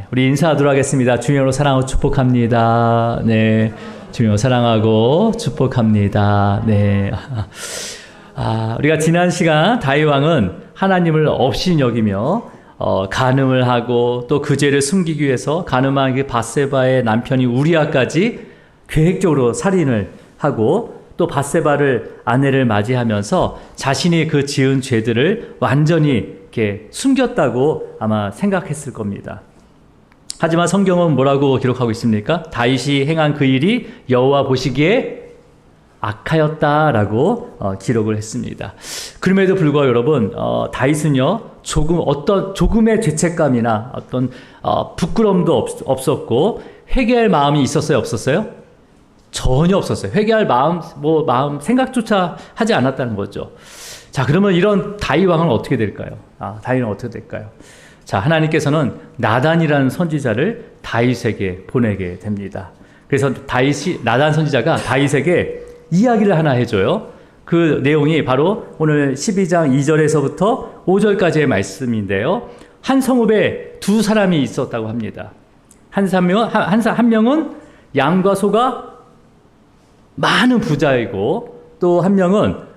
우리 인사하도록 하겠습니다. 주님으로 사랑하고 축복합니다. 네, 주님으로 사랑하고 축복합니다. 네. 우리가 지난 시간 다윗 왕은 하나님을 없이 여기며 간음을 하고 또 그 죄를 숨기기 위해서 간음한 그 밧세바의 남편이 우리아까지 계획적으로 살인을 하고 또 밧세바를 아내를 맞이하면서 자신이 그 지은 죄들을 완전히 이렇게 숨겼다고 아마 생각했을 겁니다. 하지만 성경은 뭐라고 기록하고 있습니까? 다윗이 행한 그 일이 여호와 보시기에 악하였다라고 기록을 했습니다. 그럼에도 불구하고 여러분, 다윗은요 조금의 죄책감이나 어떤 부끄러움도 없었고 회개할 마음이 있었어요, 없었어요? 전혀 없었어요. 회개할 마음 생각조차 하지 않았다는 거죠. 자, 그러면 이런 다윗 왕은 어떻게 될까요? 다윗은 어떻게 될까요? 자, 하나님께서는 나단이라는 선지자를 다윗에게 보내게 됩니다. 그래서 나단 선지자가 다윗에게 이야기를 하나 해줘요. 그 내용이 바로 오늘 12장 2절에서부터 5절까지의 말씀인데요. 한 성읍에 두 사람이 있었다고 합니다. 한 명은 양과 소가 많은 부자이고 또 한 명은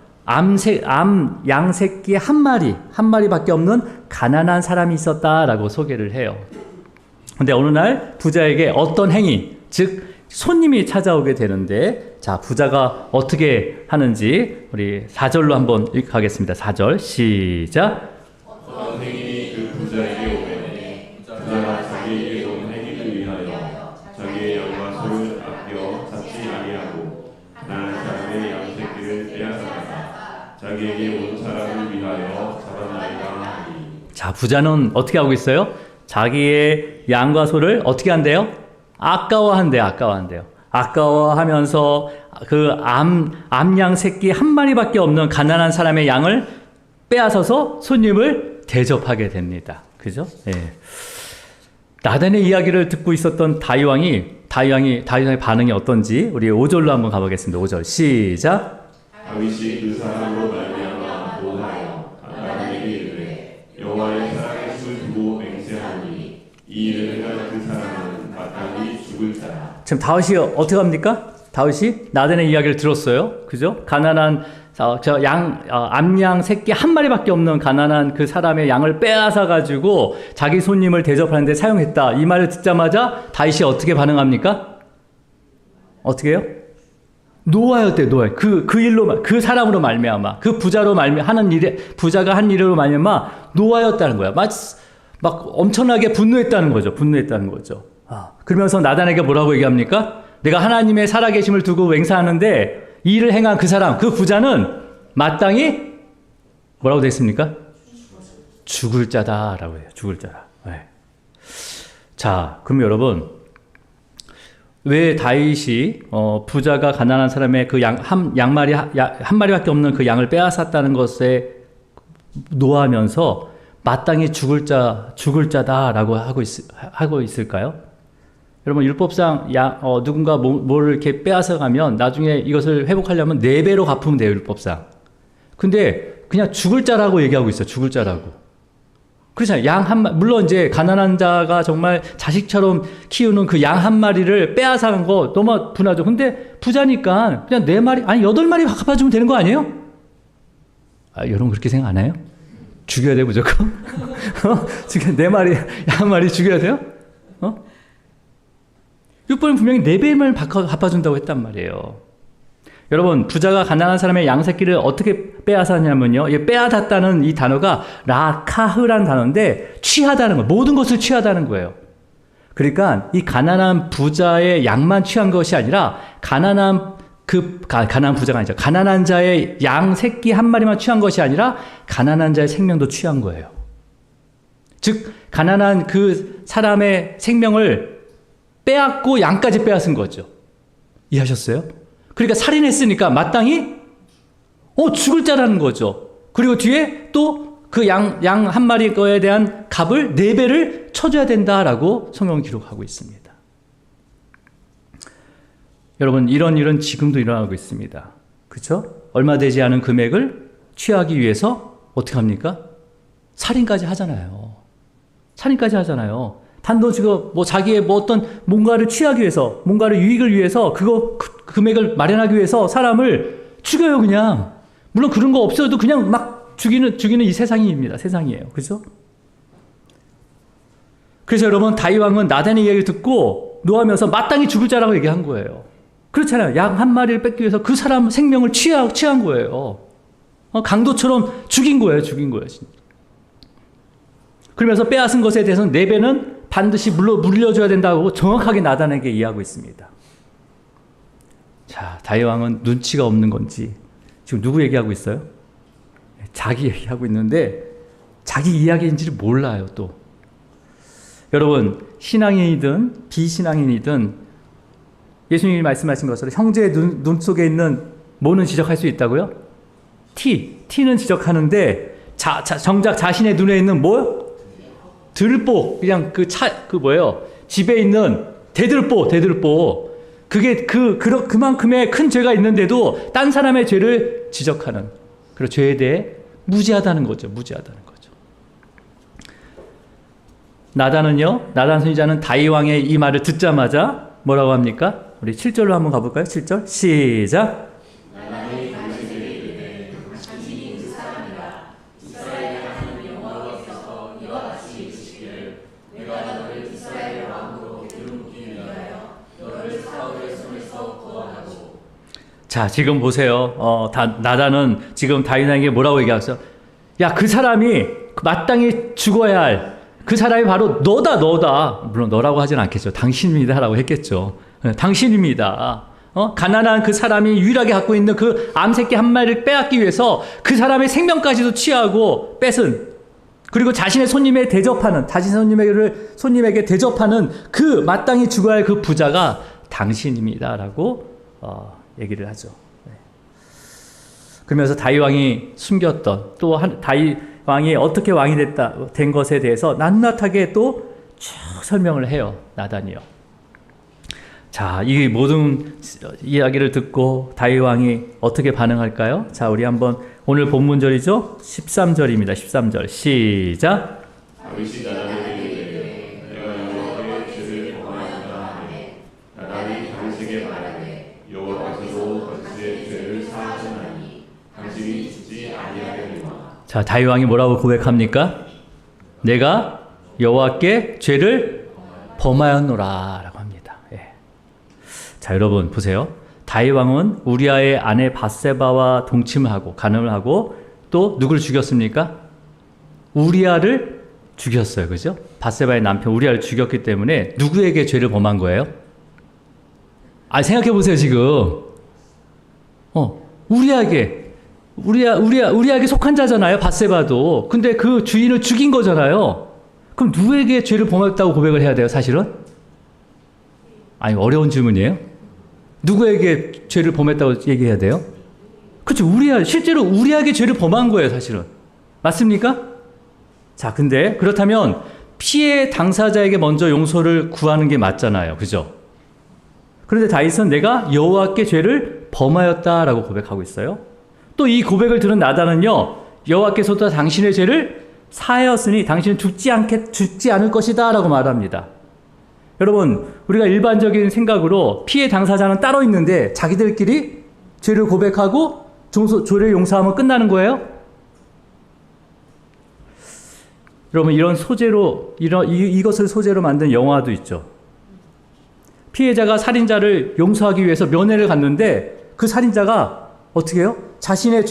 양 새끼 한 마리밖에 없는 가난한 사람이 있었다라고 소개를 해요. 근데 어느 날 부자에게 어떤 행위, 즉 손님이 찾아오게 되는데, 자, 부자가 어떻게 하는지 우리 4절로 한번 읽겠습니다. 4절 시작. 어떤 행인이 그 부자에게 오매 부자가 자기에게 온 행위를 위하여 자기의 양과 소를 아껴 잡지 아니하고 가난한 사람의 양 새끼를 빼앗아다가 자기에게 온 사람을 위하여 잡았나이다 하니. 자, 부자는 어떻게 하고 있어요? 자기의 양과 소를 어떻게 한대요? 아까워한대요. 아까워하면서 그 암양 새끼 한 마리밖에 없는 가난한 사람의 양을 빼앗아서 손님을 대접하게 됩니다. 그죠? 예. 나단의 이야기를 듣고 있었던 다윗왕의 반응이 어떤지 우리 5절로 한번 가보겠습니다. 5절 시작. 다윗이 그 사람으로 말미암아 노하여 나단에게 이르되 여호와의 사랑의 술 두고 맹세하니 이 일을 행한 그 사람은 마땅히 죽을 자라. 지금 다윗이 어떻게 합니까? 다윗이 나단의 이야기를 들었어요. 그죠? 가난한 암양 새끼 한 마리밖에 없는 가난한 그 사람의 양을 빼앗아 가지고 자기 손님을 대접하는데 사용했다. 이 말을 듣자마자 다윗이 어떻게 반응합니까? 어떻게 해요? 노하였대, 노하. 그 일로, 그 사람으로 말미암아, 그 부자로 부자가 한 일로 말미암아 노하였다는 거야. 막 엄청나게 분노했다는 거죠. 그러면서 나단에게 뭐라고 얘기합니까? 내가 하나님의 살아계심을 두고 맹세하는데 이 일을 행한 그 사람, 그 부자는 마땅히 뭐라고 됐습니까? 죽을 자다라고 해요. 죽을 자다. 네. 자, 그럼 여러분, 왜 다윗이 부자가 가난한 사람의 그 한 마리밖에 없는 그 양을 빼앗았다는 것에 노하면서 마땅히 죽을 자다라고 하고 있을까요? 여러분, 율법상 누군가 뭐를 이렇게 빼앗아 가면 나중에 이것을 회복하려면 4배로 갚으면 돼요, 율법상. 근데 그냥 죽을 자라고 얘기하고 있어요. 죽을 자라고. 그렇잖아요. 물론 이제 가난한 자가 정말 자식처럼 키우는 그 양 한 마리를 빼앗아 간 거 너무 분하죠. 근데 부자니까 그냥 4마리, 아니 8마리 갚아주면 되는 거 아니에요? 여러분 그렇게 생각 안 해요? 죽여야 돼, 무조건? 지금 4마리, 양 한 마리 죽여야 돼요? 율법은 분명히 4배만 갚아준다고 했단 말이에요. 여러분, 부자가 가난한 사람의 양 새끼를 어떻게 빼앗았냐면요. 이 빼앗았다는 이 단어가 라카흐라는 단어인데 취하다는 거예요. 모든 것을 취하다는 거예요. 그러니까 이 가난한 부자의 양만 취한 것이 아니라 가난한 부자가 아니죠. 가난한 자의 양 새끼 한 마리만 취한 것이 아니라 가난한 자의 생명도 취한 거예요. 즉, 가난한 그 사람의 생명을 빼앗고 양까지 빼앗은 거죠. 이해하셨어요? 그러니까 살인했으니까 마땅히 죽을 자라는 거죠. 그리고 뒤에 또 그 양 한 마리 거에 대한 값을 4배를 쳐줘야 된다라고 성경은 기록하고 있습니다. 여러분, 이런 일은 지금도 일어나고 있습니다. 그렇죠? 얼마 되지 않은 금액을 취하기 위해서 어떻게 합니까? 살인까지 하잖아요. 단도직입 뭐 자기의 뭐 어떤 뭔가를 취하기 위해서, 뭔가를 유익을 위해서 그거 금액을 마련하기 위해서 사람을 죽여요 그냥. 물론 그런 거 없어도 그냥 막 죽이는 이 세상입니다. 세상이에요. 그죠? 그래서 여러분 다윗 왕은 나단의 이야기를 듣고 노하면서 마땅히 죽을 자라고 얘기한 거예요. 그렇잖아요. 양 한 마리를 뺏기 위해서 그 사람 생명을 취한 거예요. 강도처럼 죽인 거예요. 진짜. 그러면서 빼앗은 것에 대해서는 4배는 반드시 물려줘야 된다고 정확하게 나단에게 이해하고 있습니다. 자, 다윗 왕은 눈치가 없는 건지 지금 누구 얘기하고 있어요? 자기 얘기하고 있는데 자기 이야기인지를 몰라요 또. 여러분 신앙인이든 비신앙인이든 예수님이 말씀하신 것처럼 형제의 눈 속에 있는 뭐는 지적할 수 있다고요? 티는 지적하는데 정작 자신의 눈에 있는 뭐? 들보, 그냥 집에 있는 대들보. 그게 그만큼의 큰 죄가 있는데도 딴 사람의 죄를 지적하는, 그리고 죄에 대해 무지하다는 거죠. 나단 선지자는 다윗 왕의 이 말을 듣자마자 뭐라고 합니까? 우리 7절로 한번 가볼까요? 7절 시작. 자, 지금 보세요. 나단은 지금 다윗에게 뭐라고 얘기하겠어? 야, 그 사람이 마땅히 죽어야 할 그 사람이 바로 너다. 물론 너라고 하진 않겠죠. 당신입니다라고 했겠죠. 당신입니다. 가난한 그 사람이 유일하게 갖고 있는 그 암새끼 한 마리를 빼앗기 위해서 그 사람의 생명까지도 취하고 뺏은, 그리고 자신의 손님에게 대접하는 그 마땅히 죽어야 할 그 부자가 당신입니다라고 얘기를 하죠. 그러면서 다윗 왕이 숨겼던 다윗 왕이 어떻게 왕이 된 것에 대해서 낱낱하게 또 쭉 설명을 해요. 나단이요. 자, 이 모든 이야기를 듣고 다윗 왕이 어떻게 반응할까요? 자, 우리 한번 오늘 본문절이죠. 13절입니다. 13절 시작. 다윗이 나단에게 이르되 내가 여호와의 죄를 범하였다 하매 나단이 다윗에게 말하되 여호와께서도 거짓의 죄를 사하시나니 당신이 죽지 아니하려니와. 자, 다윗 왕이 뭐라고 고백합니까? 내가 여호와께 죄를 범하였노라라고 합니다. 예. 자, 여러분 보세요. 다윗 왕은 우리아의 아내 밧세바와 동침을 하고 간음을 하고 또 누구를 죽였습니까? 우리아를 죽였어요. 그죠? 밧세바의 남편 우리아를 죽였기 때문에 누구에게 죄를 범한 거예요? 생각해 보세요, 지금. 우리아에게 속한 자잖아요, 밧세바도. 근데 그 주인을 죽인 거잖아요. 그럼 누구에게 죄를 범했다고 고백을 해야 돼요, 사실은? 어려운 질문이에요. 누구에게 죄를 범했다고 얘기해야 돼요? 그렇죠. 실제로 우리에게 죄를 범한 거예요, 사실은. 맞습니까? 자, 근데 그렇다면 피해 당사자에게 먼저 용서를 구하는 게 맞잖아요. 그죠? 그런데 다윗은 내가 여호와께 죄를 범하였다라고 고백하고 있어요. 또 이 고백을 들은 나단은요, 여호와께서도 당신의 죄를 사하였으니 당신은 죽지 않을 것이다 라고 말합니다. 여러분, 우리가 일반적인 생각으로 피해 당사자는 따로 있는데 자기들끼리 죄를 고백하고 죄를 용서하면 끝나는 거예요? 여러분, 이것을 소재로 만든 영화도 있죠. 피해자가 살인자를 용서하기 위해서 면회를 갔는데 그 살인자가 어떻게 해요? 자신의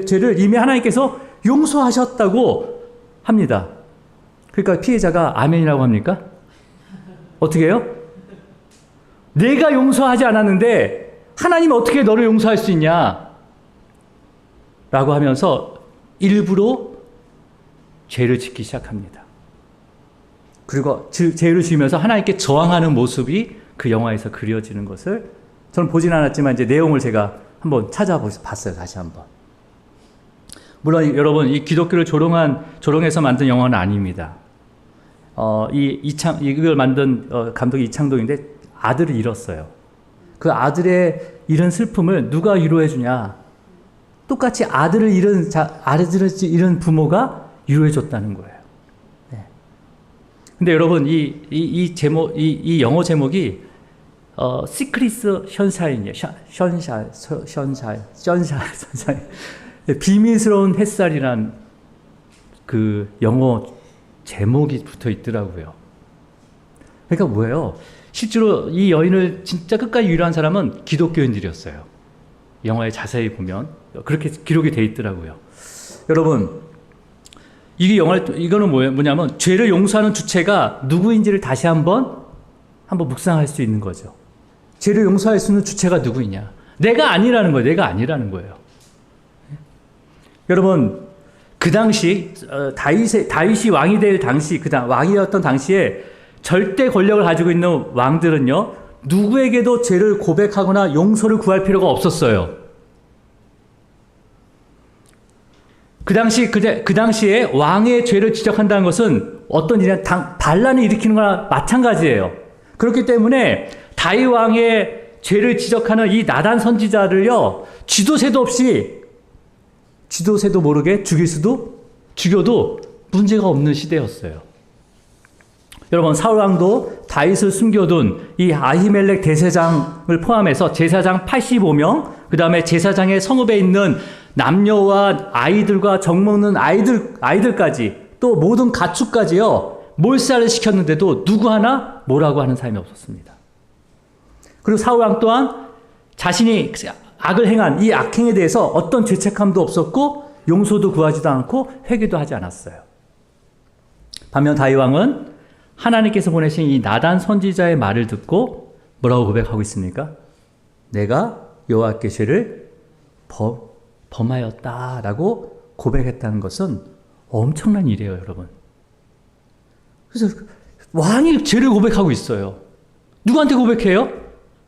죄를 이미 하나님께서 용서하셨다고 합니다. 그러니까 피해자가 아멘이라고 합니까? 어떻게 해요? 내가 용서하지 않았는데 하나님은 어떻게 너를 용서할 수 있냐? 라고 하면서 일부러 죄를 짓기 시작합니다. 그리고 죄를 지으면서 하나님께 저항하는 모습이 그 영화에서 그려지는 것을 저는 보진 않았지만 이제 내용을 제가 한번 찾아봤어요. 다시 한번. 물론 여러분, 이 기독교를 조롱해서 만든 영화는 아닙니다. 이걸 만든 감독이 이창동인데 아들을 잃었어요. 그 아들의 잃은 슬픔을 누가 위로해 주냐? 똑같이 아들을 잃은 부모가 위로해 줬다는 거예요. 네. 근데 여러분 이 제목 이 영어 제목이 시크리스 션샤인이에요. 션샤인 비밀스러운 햇살이란 그 영어 제목이 붙어 있더라고요. 그러니까 뭐예요? 실제로 이 여인을 진짜 끝까지 위로한 사람은 기독교인들이었어요. 영화에 자세히 보면 그렇게 기록이 돼 있더라고요. 여러분, 이거는 뭐냐면 죄를 용서하는 주체가 누구인지를 다시 한번 묵상할 수 있는 거죠. 죄를 용서할 수 있는 주체가 누구이냐? 내가 아니라는 거예요. 내가 아니라는 거예요. 여러분, 그 당시 다윗이 왕이 될 당시 왕이었던 당시에 절대 권력을 가지고 있는 왕들은요, 누구에게도 죄를 고백하거나 용서를 구할 필요가 없었어요. 그 당시에 왕의 죄를 지적한다는 것은 어떤 일이냐, 반란을 일으키는 거나 마찬가지예요. 그렇기 때문에 다윗 왕의 죄를 지적하는 이 나단 선지자를요, 쥐도 모르게 죽여도 문제가 없는 시대였어요. 여러분, 사울 왕도 다윗을 숨겨둔 이 아히멜렉 대제사장을 포함해서 제사장 85명, 그 다음에 제사장의 성읍에 있는 남녀와 아이들과 정먹는 아이들까지 또 모든 가축까지요, 몰살을 시켰는데도 누구 하나 뭐라고 하는 사람이 없었습니다. 그리고 사울 왕 또한 자신이 악을 행한 이 악행에 대해서 어떤 죄책감도 없었고 용서도 구하지도 않고 회개도 하지 않았어요. 반면 다윗 왕은 하나님께서 보내신 이 나단 선지자의 말을 듣고 뭐라고 고백하고 있습니까? 내가 여호와께 죄를 범하였다라고 고백했다는 것은 엄청난 일이에요, 여러분. 그래서 왕이 죄를 고백하고 있어요. 누구한테 고백해요?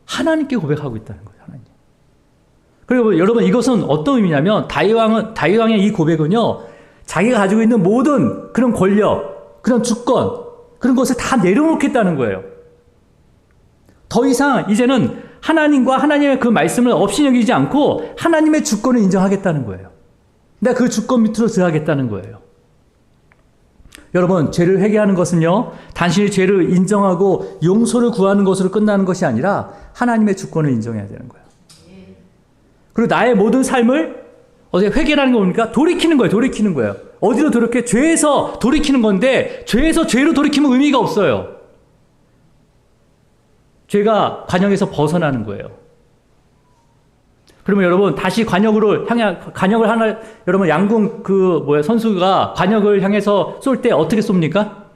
하나님께 고백하고 있다는 거예요. 하나님. 그리고 여러분, 이것은 어떤 의미냐면 다윗 왕의 이 고백은요, 자기가 가지고 있는 모든 그런 권력, 그런 주권, 그런 것을 다 내려놓겠다는 거예요. 더 이상 이제는 하나님과 하나님의 그 말씀을 업신여기지 않고 하나님의 주권을 인정하겠다는 거예요. 내가 그 주권 밑으로 들어가겠다는 거예요. 여러분, 죄를 회개하는 것은요, 단순히 죄를 인정하고 용서를 구하는 것으로 끝나는 것이 아니라 하나님의 주권을 인정해야 되는 거예요. 그리고 나의 모든 삶을 회개라는 게 뭡니까? 돌이키는 거예요. 어디로 돌이켜? 죄에서 돌이키는 건데, 죄에서 죄로 돌이키면 의미가 없어요. 죄가 관역에서 벗어나는 거예요. 그러면 여러분, 다시 관역을 여러분, 양궁 선수가 관역을 향해서 쏠 때 어떻게 쏩니까?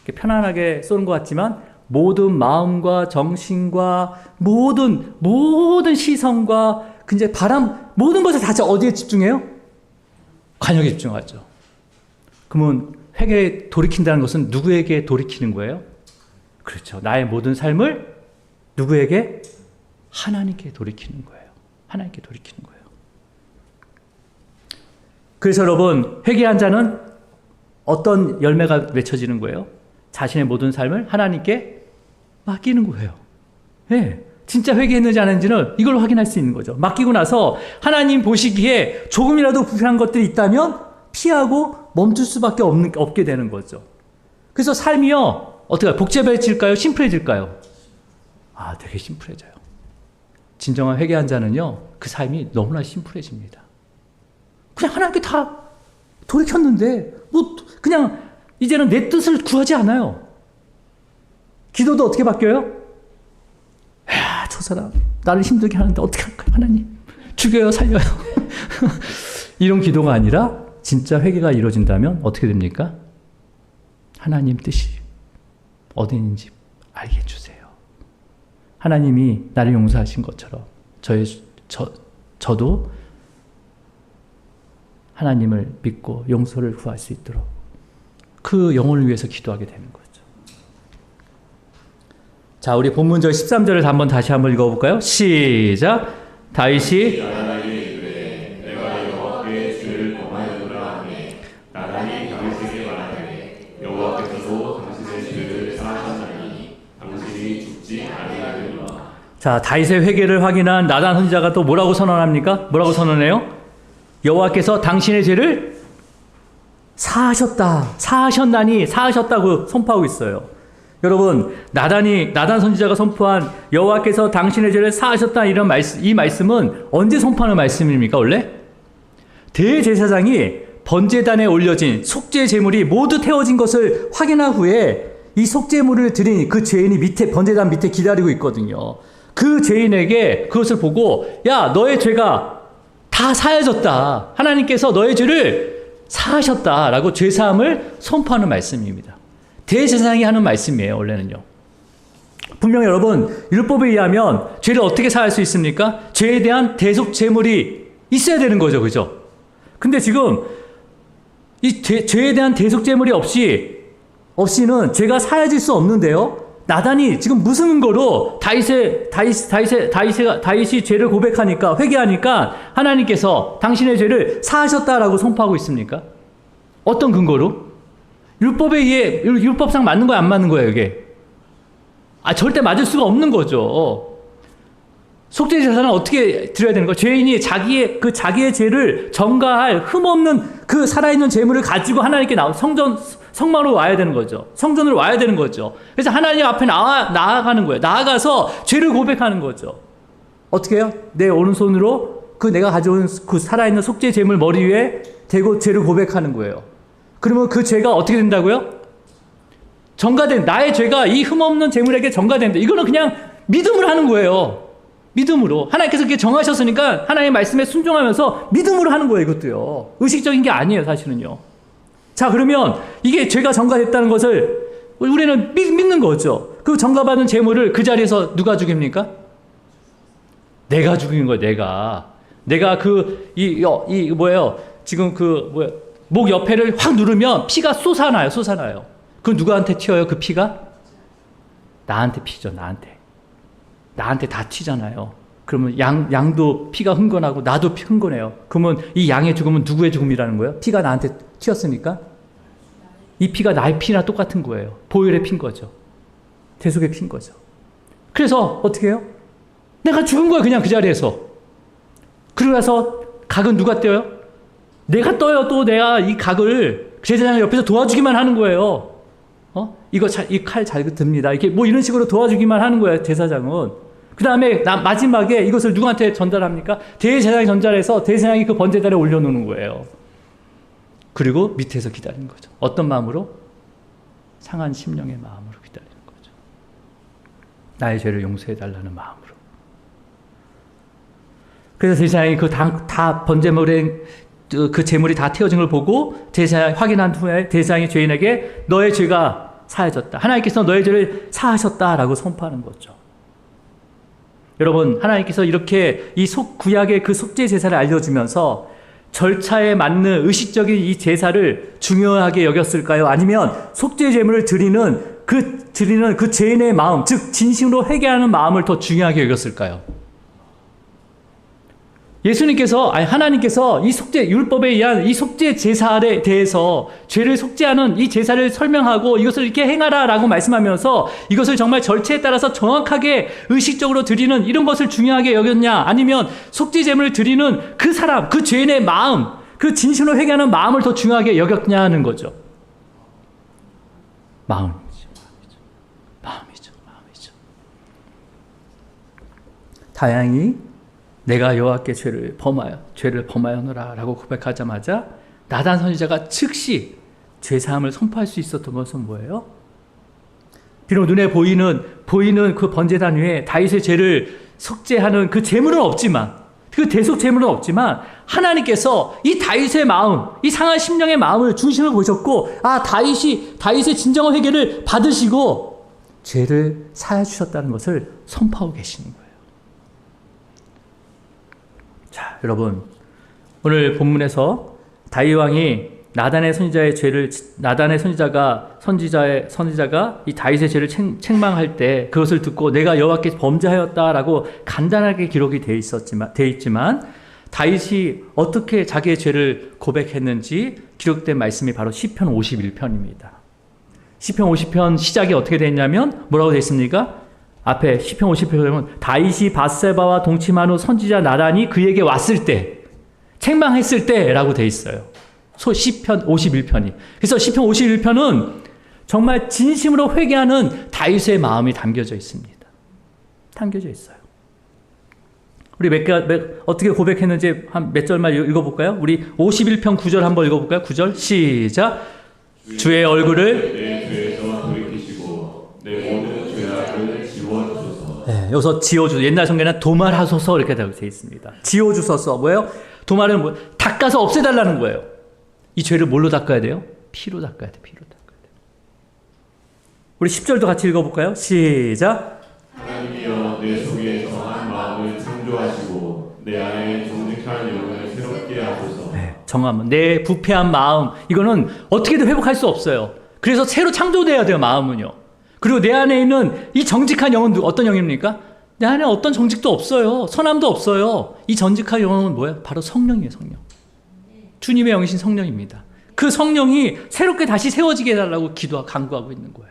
이렇게 편안하게 쏘는 것 같지만, 모든 마음과 정신과 모든 시선과 이제 바람, 모든 것을 다 어디에 집중해요? 관역에 집중하죠. 그러면 회개에 돌이킨다는 것은 누구에게 돌이키는 거예요? 그렇죠. 나의 모든 삶을 누구에게? 하나님께 돌이키는 거예요. 하나님께 돌이키는 거예요. 그래서 여러분, 회개한 자는 어떤 열매가 맺혀지는 거예요? 자신의 모든 삶을 하나님께 맡기는 거예요. 네. 진짜 회개했는지 안 했는지는 이걸 확인할 수 있는 거죠. 맡기고 나서 하나님 보시기에 조금이라도 불편한 것들이 있다면 피하고 멈출 수밖에 없게 되는 거죠. 그래서 삶이요, 어떻게 복잡해질까요? 심플해질까요? 되게 심플해져요. 진정한 회개한 자는요, 그 삶이 너무나 심플해집니다. 그냥 하나님께 다 돌이켰는데, 그냥 이제는 내 뜻을 구하지 않아요. 기도도 어떻게 바뀌어요? 저 사람 나를 힘들게 하는데 어떻게 할까요? 하나님 죽여요, 살려요. 이런 기도가 아니라 진짜 회개가 이루어진다면 어떻게 됩니까? 하나님 뜻이 어디 있는지 알게 해주세요. 하나님이 나를 용서하신 것처럼 저도 하나님을 믿고 용서를 구할 수 있도록 그 영혼을 위해서 기도하게 되는 거죠. 자, 우리 본문절 13절을 한번 다시 한번 읽어볼까요? 시작. 다윗이 내가 여호와께 죄를 범하였노라 하매 나단이 다윗에게 말하되 여호와께서도 당신의 죄를 사하셨나니 당신이 죽지 아니하리라. 자, 다윗의 회개를 확인한 나단 선지자가 또 뭐라고 선언합니까? 뭐라고 선언해요? 여호와께서 당신의 죄를 사하셨나니 사하셨다고 선포하고 있어요. 여러분, 나단 선지자가 선포한 여호와께서 당신의 죄를 사하셨다 이 말씀은 언제 선포하는 말씀입니까? 원래 대제사장이 번제단에 올려진 속죄 제물이 모두 태워진 것을 확인한 후에 이 속죄물을 드린 그 죄인이 번제단 밑에 기다리고 있거든요. 그 죄인에게 그것을 보고, 야, 너의 죄가 다 사해졌다. 하나님께서 너의 죄를 사하셨다라고 죄사함을 선포하는 말씀입니다. 대제사장이 하는 말씀이에요, 원래는요. 분명히 여러분, 율법에 의하면 죄를 어떻게 사할 수 있습니까? 죄에 대한 대속 제물이 있어야 되는 거죠, 그죠? 근데 지금 이 죄에 대한 대속 제물이 없이는 죄가 사해질 수 없는데요. 나단이 지금 무슨 근거로 다윗이 죄를 고백하니까, 회개하니까 하나님께서 당신의 죄를 사하셨다라고 선포하고 있습니까? 어떤 근거로? 율법에 의해, 율법상 맞는 거야, 안 맞는 거예요, 이게? 절대 맞을 수가 없는 거죠. 속죄 제사는 어떻게 드려야 되는 거예요? 죄인이 자기의 죄를 전가할 흠없는 그 살아있는 제물을 가지고 하나님께 성막으로 와야 되는 거죠. 성전으로 와야 되는 거죠. 그래서 하나님 앞에 나아가는 거예요. 나아가서 죄를 고백하는 거죠. 어떻게 해요? 내 오른손으로 내가 가져온 그 살아있는 속죄 제물 머리 위에 대고 죄를 고백하는 거예요. 그러면 그 죄가 어떻게 된다고요? 나의 죄가 이 흠없는 제물에게 전가된다. 이거는 그냥 믿음으로 하는 거예요. 믿음으로. 하나님께서 그렇게 정하셨으니까 하나님의 말씀에 순종하면서 믿음으로 하는 거예요, 이것도요. 의식적인 게 아니에요, 사실은요. 자, 그러면 이게 죄가 전가됐다는 것을 우리는 믿는 거죠. 그 전가받은 제물을 그 자리에서 누가 죽입니까? 내가 죽인 거예요, 내가 지금 목 옆에를 확 누르면 피가 쏟아나요. 그건 누구한테 튀어요, 그 피가? 나한테 피죠, 나한테 다 튀잖아요. 그러면 양도 피가 흥건하고 나도 흥건해요. 그러면 이 양의 죽음은 누구의 죽음이라는 거예요? 피가 나한테 튀었으니까 이 피가 나의 피나 똑같은 거예요. 보혈의 피인 거죠. 대속의 피인 거죠. 그래서 어떻게 해요? 내가 죽은 거예요, 그냥 그 자리에서. 그러고 나서 각은 누가 떼어요? 내가 떠요. 또 내가 이 각을 제사장 옆에서 도와주기만 하는 거예요. 이 칼 잘 듭니다. 이렇게 이런 식으로 도와주기만 하는 거예요, 제사장은. 그 다음에 마지막에 이것을 누구한테 전달합니까? 대제사장이 전달해서 대제사장이 그 번제단에 올려놓는 거예요. 그리고 밑에서 기다리는 거죠. 어떤 마음으로? 상한 심령의 마음으로 기다리는 거죠. 나의 죄를 용서해달라는 마음으로. 그래서 대제사장이 다 번제물에 그 제물이 다 태워진 걸 보고 제사장이 확인한 후에 대제사장이 죄인에게 너의 죄가 사해졌다. 하나님께서 너의 죄를 사하셨다라고 선포하는 거죠. 여러분, 하나님께서 이렇게 이 구약의 그 속죄 제사를 알려주면서 절차에 맞는 의식적인 이 제사를 중요하게 여겼을까요? 아니면 속죄 제물을 드리는 그 죄인의 마음, 즉 진심으로 회개하는 마음을 더 중요하게 여겼을까요? 하나님께서 이 율법에 의한 이 속죄 제사에 대해서 죄를 속죄하는 이 제사를 설명하고 이것을 이렇게 행하라라고 말씀하면서 이것을 정말 절차에 따라서 정확하게 의식적으로 드리는 이런 것을 중요하게 여겼냐? 아니면 속죄 제물을 드리는 그 사람, 그 죄인의 마음, 그 진심으로 회개하는 마음을 더 중요하게 여겼냐 하는 거죠. 마음이죠. 다양히 내가 여호와께 죄를 범하였노라 라고 고백하자마자 나단 선지자가 즉시 죄사함을 선포할 수 있었던 것은 뭐예요? 비록 눈에 보이는 그 번제단 위에 다윗의 죄를 속죄하는 그 제물은 없지만, 그 대속 제물은 없지만 하나님께서 이 다윗의 마음, 이 상한 심령의 마음을 중심을 보셨고, 다윗의 진정한 회개를 받으시고 죄를 사해 주셨다는 것을 선포하고 계시는 거예요. 자, 여러분, 오늘 본문에서 다윗 왕이 나단의 선지자가 이 다윗의 죄를 책망할 때 그것을 듣고 내가 여호와께 범죄하였다라고 간단하게 기록이 돼 있지만 다윗이 어떻게 자기의 죄를 고백했는지 기록된 말씀이 바로 시편 51편입니다. 시편 50편 시작이 어떻게 됐냐면 뭐라고 되어 있습니까? 앞에 시편 50편에 보면 다윗이 밧세바와 동침한 후 선지자 나단이 그에게 왔을 때, 책망했을 때라고 되어 있어요. 시편 51편이. 그래서 시편 51편은 정말 진심으로 회개하는 다윗의 마음이 담겨져 있습니다. 담겨져 있어요. 우리 어떻게 고백했는지 한 몇 절만 읽어볼까요? 우리 51편 9절 한번 읽어볼까요? 9절 시작. 주의 얼굴을 내 죄에서 돌이키시고 내 모든 죄악을 지워주소서. 네, 여기서 지워주소서. 옛날 성경에는 도말하소서 이렇게 되어 있습니다. 지워주소서. 뭐예요? 도말은 뭐? 닦아서 없애달라는 거예요. 이 죄를 뭘로 닦아야 돼요? 피로 닦아야 돼. 피로 닦아야 돼. 우리 10절도 같이 읽어볼까요? 시작. 하나님이여 내 속에 정한 마음을 창조하시고 내 안에 정직한 영을 새롭게 하소서. 네, 정함은 내 부패한 마음, 이거는 어떻게든 회복할 수 없어요. 그래서 새로 창조돼야 돼요, 마음은요. 그리고 내 안에 있는 이 정직한 영은 어떤 영입니까? 내 안에 어떤 정직도 없어요. 선함도 없어요. 이 정직한 영은 뭐예요? 바로 성령이에요, 성령. 주님의 영이신 성령입니다. 그 성령이 새롭게 다시 세워지게 해달라고 간구하고 있는 거예요.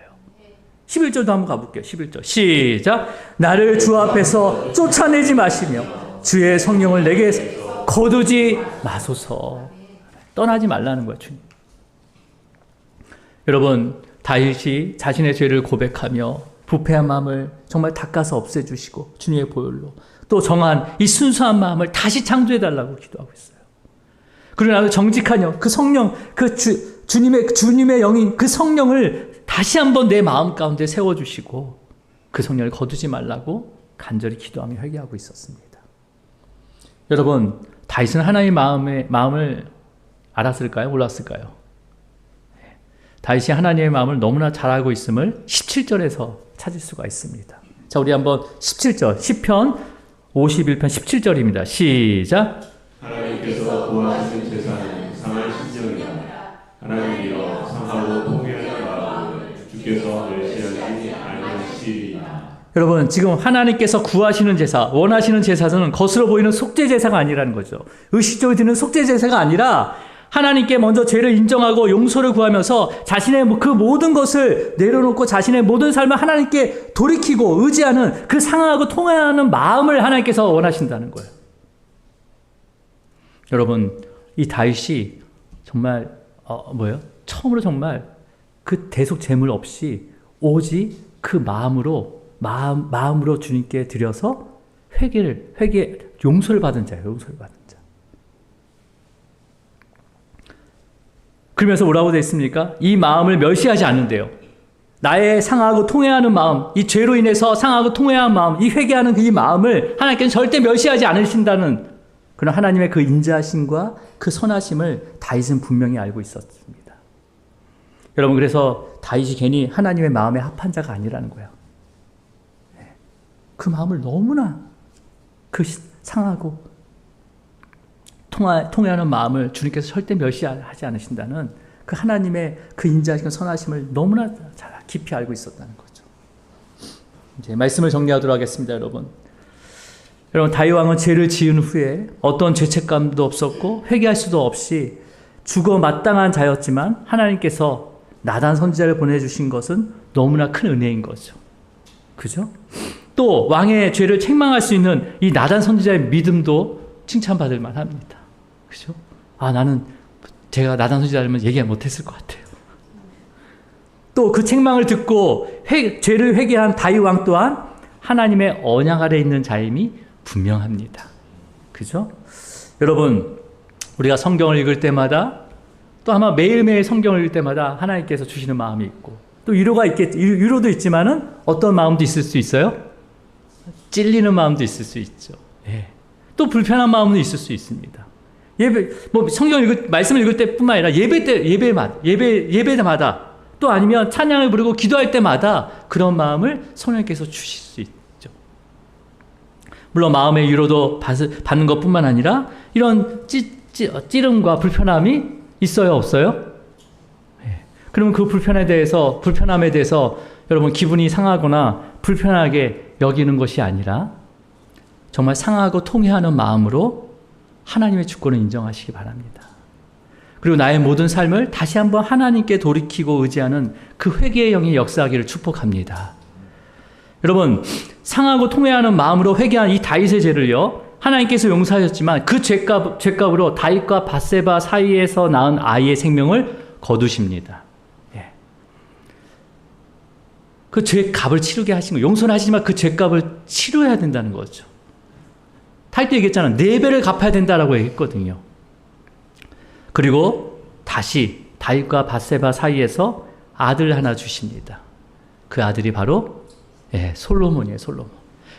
11절도 한번 가볼게요. 11절 시작. 나를 주 앞에서 쫓아내지 마시며 주의 성령을 내게 거두지 마소서. 떠나지 말라는 거예요, 주님. 여러분, 다윗이 자신의 죄를 고백하며 부패한 마음을 정말 닦아서 없애주시고 주님의 보혈로 또 정한 이 순수한 마음을 다시 창조해달라고 기도하고 있어요. 그리고 나도 정직한 영, 그 성령, 주님의 영인 그 성령을 다시 한번 내 마음 가운데 세워주시고 그 성령을 거두지 말라고 간절히 기도하며 회개하고 있었습니다. 여러분, 다윗은 하나님의 마음을 알았을까요? 몰랐을까요? 다윗이 하나님의 마음을 너무나 잘 알고 있음을 17절에서 찾을 수가 있습니다. 자, 우리 한번 17절, 시편 51편 17절입니다. 시작. 하나님께서 구하시는 제사는 상할 심령이라. 하나님이여 상하고 통회하는 마음을 주께서 멸시하지 아니하시리이다. 여러분, 지금 하나님께서 구하시는 제사, 원하시는 제사는 겉으로 보이는 속죄 제사가 아니라는 거죠. 의식적으로 드는 속죄 제사가 아니라 하나님께 먼저 죄를 인정하고 용서를 구하면서 자신의 그 모든 것을 내려놓고 자신의 모든 삶을 하나님께 돌이키고 의지하는 그 상하고 통회하는 마음을 하나님께서 원하신다는 거예요. 여러분, 이 다윗이 정말 처음으로 정말 그 대속 제물 없이 오직 그 마음으로 주님께 드려서 용서를 받은 자예요. 용서를 받은 자. 그러면서 뭐라고 되어 있습니까? 이 마음을 멸시하지 않는데요. 나의 상하고 통회하는 마음, 이 죄로 인해서 상하고 통회하는 마음, 이 회개하는 이 마음을 하나님께서 절대 멸시하지 않으신다는 그런 하나님의 그 인자하심과 그 선하심을 다윗은 분명히 알고 있었습니다. 여러분, 그래서 다윗이 괜히 하나님의 마음에 합한 자가 아니라는 거예요. 그 마음을 너무나 그 상하고 통회하는 마음을 주님께서 절대 멸시하지 않으신다는 그 하나님의 그 인자하심과 선하심을 너무나 잘 깊이 알고 있었다는 거죠. 이제 말씀을 정리하도록 하겠습니다, 여러분. 여러분, 다윗 왕은 죄를 지은 후에 어떤 죄책감도 없었고 회개할 수도 없이 죽어 마땅한 자였지만 하나님께서 나단 선지자를 보내주신 것은 너무나 큰 은혜인 거죠. 그죠? 또 왕의 죄를 책망할 수 있는 이 나단 선지자의 믿음도 칭찬받을 만합니다. 그죠? 제가 나단 선지자라면 얘기 못했을 것 같아요. 또 그 책망을 듣고 죄를 회개한 다윗 왕 또한 하나님의 언약 아래 있는 자임이 분명합니다. 그죠? 여러분, 우리가 성경을 읽을 때마다 또 아마 매일매일 성경을 읽을 때마다 하나님께서 주시는 마음이 있고 또 위로도 있지만은 어떤 마음도 있을 수 있어요? 찔리는 마음도 있을 수 있죠. 예. 또 불편한 마음도 있을 수 있습니다. 말씀을 읽을 때뿐만 아니라 예배마다 또 아니면 찬양을 부르고 기도할 때마다 그런 마음을 성령께서 주실 수 있죠. 물론 마음의 위로도 받는 것뿐만 아니라 이런 찌름과 불편함이 있어요, 없어요? 네. 그러면 그 불편함에 대해서 여러분 기분이 상하거나 불편하게 여기는 것이 아니라 정말 상하고 통회하는 마음으로 하나님의 주권을 인정하시기 바랍니다. 그리고 나의 모든 삶을 다시 한번 하나님께 돌이키고 의지하는 그 회개의 영이 역사하기를 축복합니다. 여러분, 상하고 통회하는 마음으로 회개한 이 다윗의 죄를요, 하나님께서 용서하셨지만 그 죄값으로 다윗과 밧세바 사이에서 낳은 아이의 생명을 거두십니다. 예. 그 죄값을 치르게 하신 거예요. 용서는 하시지만 그 죄값을 치러야 된다는 거죠. 다윗도 얘기했잖아. 4배를 갚아야 된다라고 얘기했거든요. 그리고 다시 다윗과 밧세바 사이에서 아들 하나 주십니다. 그 아들이 바로 솔로몬이에요. 솔로몬.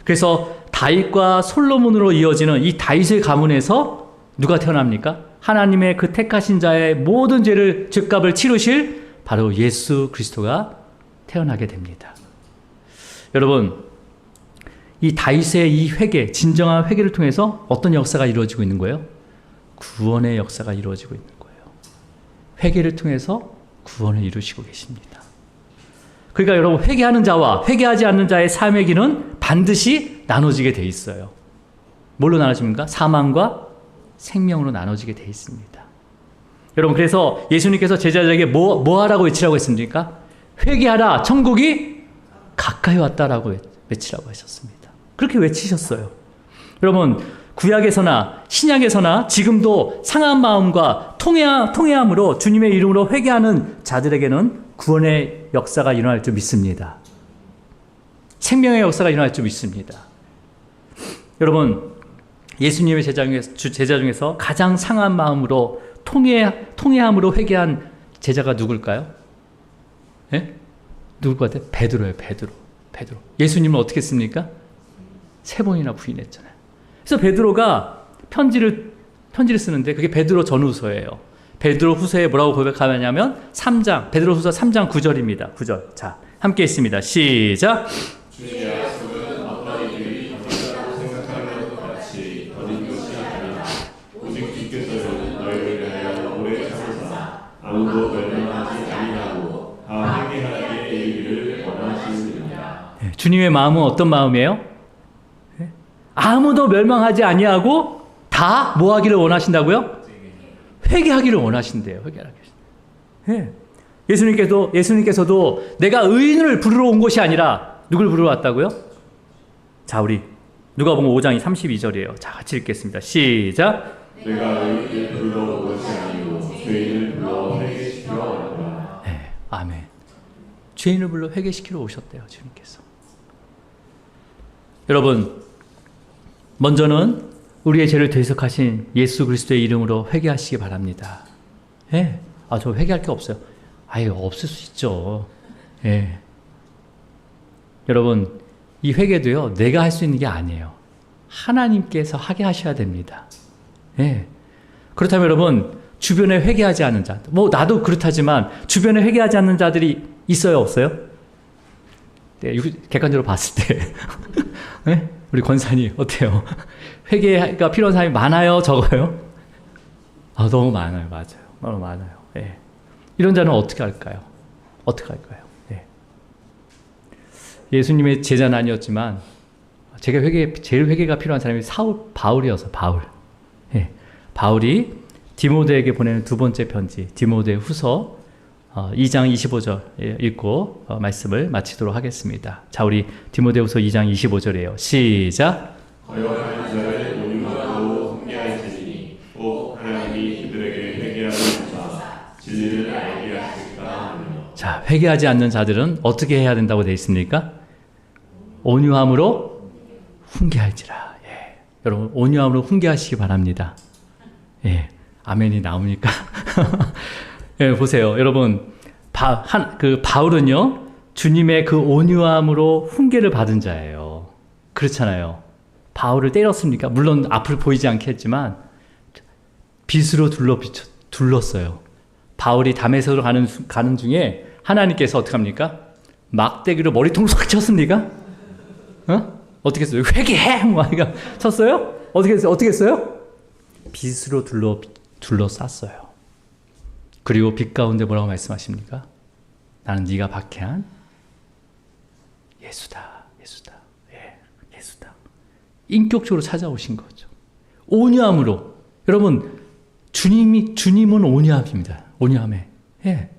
그래서 다윗과 솔로몬으로 이어지는 이 다윗의 가문에서 누가 태어납니까? 하나님의 그 택하신 자의 모든 죄값을 치르실 바로 예수 그리스도가 태어나게 됩니다. 여러분, 이 다윗의 이 회개, 진정한 회개를 통해서 어떤 역사가 이루어지고 있는 거예요? 구원의 역사가 이루어지고 있는 거예요. 회개를 통해서 구원을 이루시고 계십니다. 그러니까 여러분, 회개하는 자와 회개하지 않는 자의 삶의 길은 반드시 나눠지게 돼 있어요. 뭘로 나눠집니까? 사망과 생명으로 나눠지게 돼 있습니다. 여러분, 그래서 예수님께서 제자들에게 뭐 하라고 외치라고 했습니까? 회개하라, 천국이 가까이 왔다라고 외치라고 하셨습니다. 그렇게 외치셨어요. 여러분, 구약에서나 신약에서나 지금도 상한 마음과 통회함으로 주님의 이름으로 회개하는 자들에게는 구원의 역사가 일어날 줄 믿습니다. 생명의 역사가 일어날 줄 믿습니다. 여러분, 예수님의 제자 중에서 가장 상한 마음으로 통회함으로 회개한 제자가 누굴까요? 예? 누굴 것 같아요? 베드로예요. 베드로. 예수님은 어떻게 했습니까? 3번이나 부인했잖아요. 그래서 베드로가 편지를 쓰는데 그게 베드로 전후서예요. 베드로 후서에 뭐라고 고백하냐면 베드로 후서 3장 9절입니다. 9절. 자, 함께 있습니다. 시작. 주의 약속은 어떤 이들이 더디다고 생각하는 것 같이 더딘 것이 아니라 오직 주께서는 너희를 위하여 오래 참으사 아무도 멸망하지 아니하고 다 회개하게 이르기를 원하시느니라. 주님의 마음은 어떤 마음이에요? 아무도 멸망하지 아니하고 다 뭐 하기를 원하신다고요? 회개하기를 원하신대요. 예수님께서도 내가 의인을 부르러 온 것이 아니라 누굴 부르러 왔다고요? 자, 우리 누가복음 5장 32절이에요. 자, 같이 읽겠습니다. 시작. 내가 의인을 부르러 온 것이 아니고 죄인을 불러 회개시키러 왔노라. 네, 아멘. 죄인을 불러 회개시키러 오셨대요, 주님께서. 여러분, 먼저는 우리의 죄를 대속하신 예수 그리스도의 이름으로 회개하시기 바랍니다. 예. 저 회개할 게 없어요. 없을 수 있죠. 예. 여러분, 이 회개도요, 내가 할 수 있는 게 아니에요. 하나님께서 하게 하셔야 됩니다. 예. 그렇다면 여러분, 주변에 회개하지 않는 자, 나도 그렇다지만 주변에 회개하지 않는 자들이 있어요, 없어요? 네, 객관적으로 봤을 때. 네? 우리 권사님 어때요? 회개가 필요한 사람이 많아요, 적어요? 너무 많아요. 맞아요. 너무 많아요. 예. 이런 자는 어떻게 할까요? 예. 예수님의 제자는 아니었지만 제일 회개가 필요한 사람이 바울이어서 바울. 예. 바울이 디모데에게 보내는 두 번째 편지, 디모데 후서 2장 25절 읽고 말씀을 마치도록 하겠습니다. 자, 우리 디모데후서 2장 25절이에요. 시작. 거역하는 자를 용서하고 훈계하시니 꼭 하나님이 그들에게 회개하는 자 진리를 알게 하실까 하며. 자, 회개하지 않는 자들은 어떻게 해야 된다고 되어 있습니까? 온유함으로 훈계할지라. 예. 여러분, 온유함으로 훈계하시기 바랍니다. 예. 아멘이 나옵니까? 예, 보세요. 여러분, 바울은요, 주님의 그 온유함으로 훈계를 받은 자예요. 그렇잖아요. 바울을 때렸습니까? 물론 앞을 보이지 않게 했지만, 빛으로 둘렀어요. 바울이 다메섹으로 가는 중에 하나님께서 어떻게 합니까? 막대기로 머리통을 쏙 쳤습니까? 어떻게 했어요? 회개해! 쳤어요? 어떻게 했어요? 빛으로 둘러쌌어요. 그리고 빛 가운데 뭐라고 말씀하십니까? 나는 네가 박해한 예수다. 예, 예수다. 인격적으로 찾아오신 거죠. 온유함으로. 여러분, 주님은 온유함입니다. 온유함에. 예.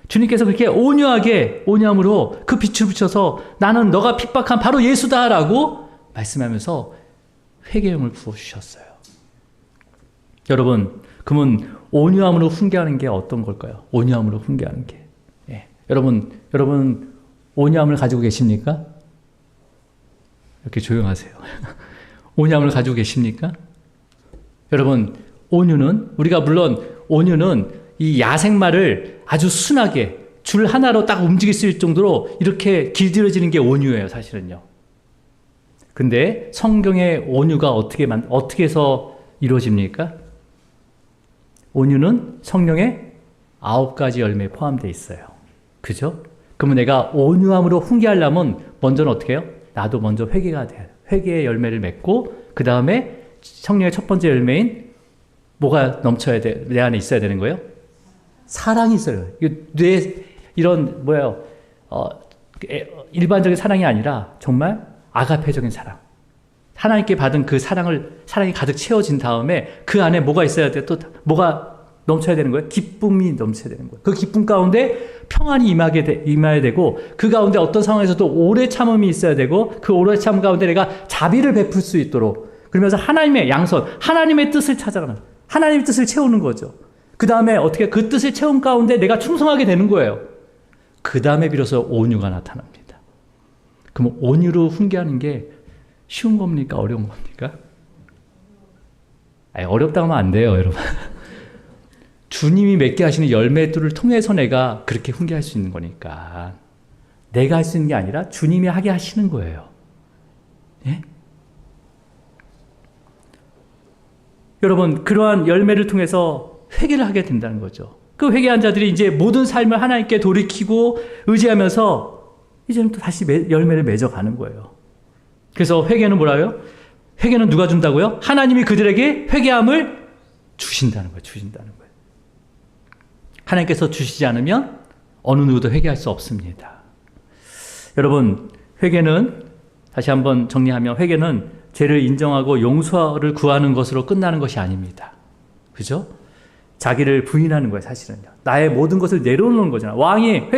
주님께서 그렇게 온유함으로 그 빛을 비춰서 나는 너가 핍박한 바로 예수다라고 말씀하면서 회개의 영을 부어주셨어요. 여러분, 그러면 온유함으로 훈계하는 게 어떤 걸까요? 온유함으로 훈계하는 게. 예. 여러분 온유함을 가지고 계십니까? 이렇게 조용하세요. 온유함을 가지고 계십니까? 여러분, 우리가 물론 온유는 이 야생마를 아주 순하게 줄 하나로 딱 움직일 수 있을 정도로 이렇게 길들여지는 게 온유예요, 사실은요. 근데 성경의 온유가 어떻게 해서 이루어집니까? 온유는 성령의 9가지 열매에 포함되어 있어요. 그죠? 그러면 내가 온유함으로 훈계하려면 먼저는 어떻게 해요? 나도 먼저 회개가 돼요. 회개의 열매를 맺고 그 다음에 성령의 첫 번째 열매인 뭐가 넘쳐야 돼? 내 안에 있어야 되는 거예요? 사랑이 있어요. 이런 일반적인 사랑이 아니라 정말 아가페적인 사랑. 하나님께 받은 그 사랑이 가득 채워진 다음에 그 안에 뭐가 있어야 돼? 또 뭐가 넘쳐야 되는 거예요? 기쁨이 넘쳐야 되는 거예요. 그 기쁨 가운데 평안이 임해야 되고 그 가운데 어떤 상황에서도 오래 참음이 있어야 되고 그 오래 참음 가운데 내가 자비를 베풀 수 있도록 그러면서 하나님의 양선, 하나님의 뜻을 찾아가는 하나님의 뜻을 채우는 거죠. 그 다음에 어떻게 그 뜻을 채운 가운데 내가 충성하게 되는 거예요. 그 다음에 비로소 온유가 나타납니다. 그럼 온유로 훈계하는 게 쉬운 겁니까? 어려운 겁니까? 어렵다고 하면 안 돼요, 여러분. 주님이 맺게 하시는 열매들을 통해서 내가 그렇게 훈계할 수 있는 거니까. 내가 할 수 있는 게 아니라 주님이 하게 하시는 거예요. 예? 여러분, 그러한 열매를 통해서 회개를 하게 된다는 거죠. 그 회개한 자들이 이제 모든 삶을 하나님께 돌이키고 의지하면서 이제는 또 다시 열매를 맺어가는 거예요. 그래서 회개는 뭐라고요? 회개는 누가 준다고요? 하나님이 그들에게 회개함을 주신다는 거예요. 하나님께서 주시지 않으면 어느 누구도 회개할 수 없습니다. 여러분, 회개는 다시 한번 정리하면 회개는 죄를 인정하고 용서를 구하는 것으로 끝나는 것이 아닙니다. 그죠? 자기를 부인하는 거예요, 사실은요. 나의 모든 것을 내려놓는 거잖아요. 왕이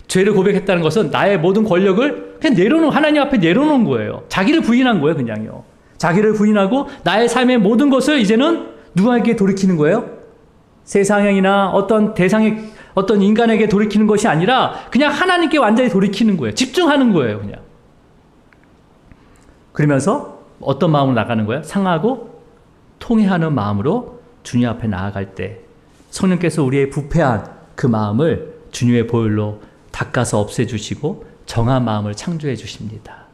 죄를 고백했다는 것은 나의 모든 권력을 그냥 하나님 앞에 내려놓은 거예요. 자기를 부인한 거예요, 그냥요. 자기를 부인하고 나의 삶의 모든 것을 이제는 누구에게 돌이키는 거예요? 세상이나 어떤 인간에게 돌이키는 것이 아니라 그냥 하나님께 완전히 돌이키는 거예요. 집중하는 거예요, 그냥. 그러면서 어떤 마음으로 나가는 거예요? 상하고 통회하는 마음으로 주님 앞에 나아갈 때 성령께서 우리의 부패한 그 마음을 주님의 보혈로 닦아서 없애주시고 정한 마음을 창조해 주십니다.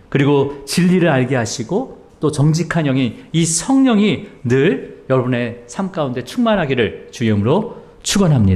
그리고 진리를 알게 하시고 또 정직한 영이 이 성령이 늘 여러분의 삶 가운데 충만하기를 주의 이름으로 축원합니다.